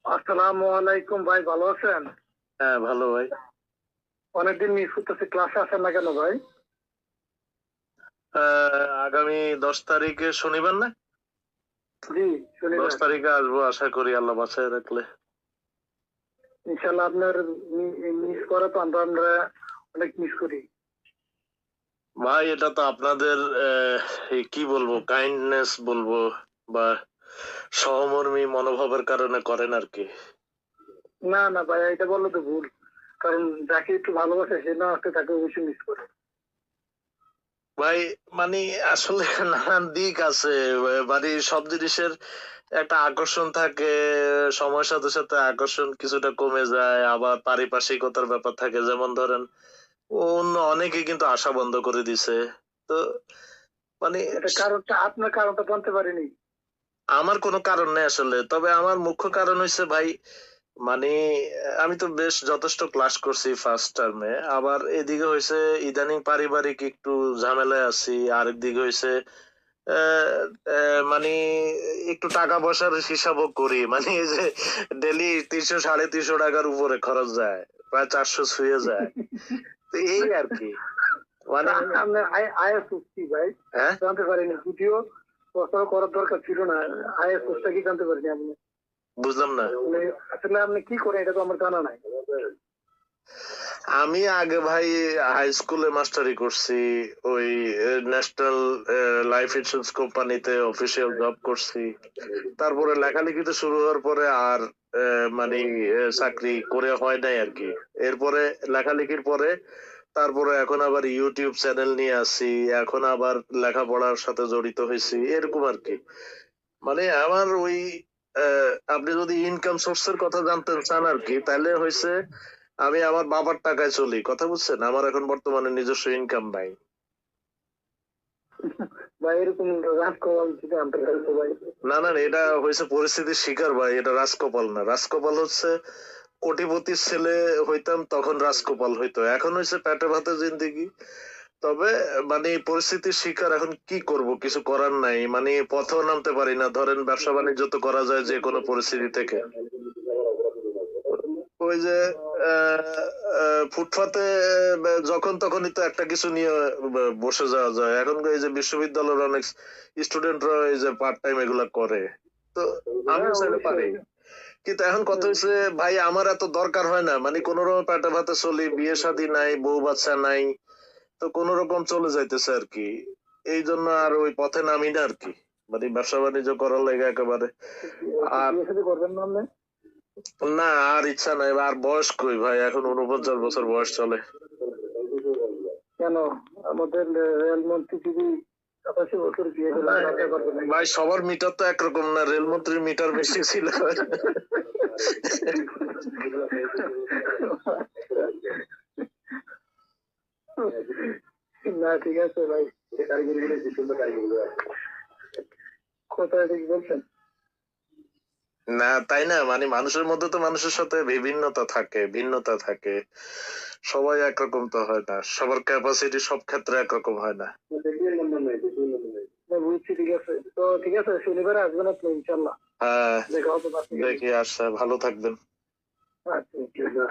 আসসালামু আলাইকুম ভাই, ভালো আছেন? হ্যাঁ ভালো ভাই। অনেকদিন মিস করতেছি, ক্লাসে আসেন না কেন ভাই? আগামী 10 তারিখে শনিবার না? জি, 10 শনিবার। তারিখে আসবো, আশা করি আল্লাহ বাঁচায় রাখলে। ইনশাল্লাহ আপনার মিস করা তো আমরা অনেক মিস করি। ভাই এটা তো আপনাদের কি বলবো, কাইন্ডনেস বলবো বা সহমর্মী মনোভাবের কারণে করেন আর কি। না না ভাই, এটা বললে তো ভুল। কারণ যাকে একটু ভালোবাসে সে না আসতে তাকে অবশ্যই মিস করে। ভাই মানে আসলে নানান দিক আছে। মানে সব জিনিসের একটা আকর্ষণ থাকে, সময়ের সাথে সাথে আকর্ষণ কিছুটা কমে যায়, আবার পারিপার্শ্বিকতার ব্যাপার থাকে। যেমন ধরেন অন্য অনেকে কিন্তু আশা বন্ধ করে দিছে। তো মানে এটা কারণটা, আপনার কারণটা জানতে পারিনি। আমার কোনো কারণ নেই আসলে, তবে আমার মুখ্য কারণ হয়েছে ভাই, মানে আমি তো বেশ যথেষ্ট ক্লাস করছি ফার্স্ট টার্মে, আবার এদিকে হয়েছে ইদানিং পারিবারিক একটু ঝামেলায় আছি, আরেক দিকে হয়েছে মানে একটু টাকা পয়সার হিসাবও করি, মানে এই যে ডেলি 300 সাড়ে 300 টাকার উপরে খরচ যায়, প্রায় 400 ছুঁয়ে যায়। তো এই আর কি মানে। আপনার আইএস কি ভাই? হ্যাঁ জানতে পারিনি, যদিও পড়াশোনা করার দরকার ছিল না। আইএস কি জানতে পারিনি আপনি? বুঝলাম না। মানে আসলে আপনি কি করেন এটা তো আমার জানা নাই। আমি আগে ভাই হাই স্কুলে মাস্টারি করছি, ওই ন্যাশনাল লাইফ ইন্স্যুরেন্স কোম্পানিতে অফিসিয়াল জব করছি। তারপরে লেখালেখিতে শুরু হওয়ার পরে আর মানে চাকরি করে হয় নাই আর কি। এরপরে লেখালেখির পরে তারপরে এখন আবার ইউটিউব চ্যানেল নিয়ে আসি, এখন আবার লেখাপড়ার সাথে জড়িত হয়েছি, এরকম আর কি। মানে আমার ওই আপনি যদি ইনকাম সোর্সের কথা জানতে চান আর কি, তাহলে হয়েছে আমি আমার বাবার টাকায় চলি, কথা বুঝছেন? আমার এখন বর্তমানে নিজস্ব ইনকাম নাই। ভাই এরকম রাত করাল জানতে পারতো ভাই। না না, এটা হয়েছে পরিস্থিতির শিকার ভাই, এটা রাজকপাল না। রাজকপাল হচ্ছে কোটিপতির ছেলে হইতাম তখন রাজকপাল হইতো, এখন হয়েছে পেটে ভাতে জিন্দেগি। তবে মানে পরিস্থিতির শিকার, এখন কি করব, কিছু করার নাই, মানে পথেও নামতে পারি না। ধরেন ব্যবসা বাণিজ্য তো করা যায় যে কোনো পরিস্থিতি থেকে। ওই যে ফুটপাতে যখন তখনই তো একটা কিছু নিয়ে বসে যাওয়া যায়। এখন এই যে বিশ্ববিদ্যালয়ের অনেক স্টুডেন্টরা এই যে পার্ট টাইম এগুলা করে, তো আমিও চাইলে পারি। কিন্তু এখন কথা হচ্ছে ভাই, আমার এত দরকার হয় না, মানে কোন রকম পেটে ভাতে চলি, বিয়ে শাদী নাই, বউ বাচ্চা নাই, তো কোন রকম চলে যাইতেছে আর কি। এই জন্য আর ওই পথে নামি না আর কি, মানে ব্যবসা বাণিজ্য করার লাগে একেবারে। আর বিয়ে শাদী করবেন না আপনি? না, আর ইচ্ছা নাই। আর বয়স কই ভাই, এখন 49 বছর বয়স চলে। কেন? আমাদের রেলমন্ত্রী যদি 87 বছর বিয়ে করলে লজ্জা করবেন নাকি? ভাই সবার মিটার তো একরকম না, রেলমন্ত্রীর মিটার বেশি ছিল। না ঠিক আছে ভাই, কোথায় ঠিক বলছেন। না তাই না, মানে মানুষের মধ্যে তো মানুষের সাথে বিভিন্নতা থাকে, ভিন্নতা থাকে, সবাই একরকম তো হয় না, সবার ক্যাপাসিটি সব ক্ষেত্রে একরকম হয় না। না, বুঝছি, ঠিক আছে তো, ঠিক আছে শনিবারে আসবেন আপনি ইনশাল্লাহ। হ্যাঁ দেখা হবে বাচ্চা। দেখি, আচ্ছা ভালো থাকবেন। আচ্ছা।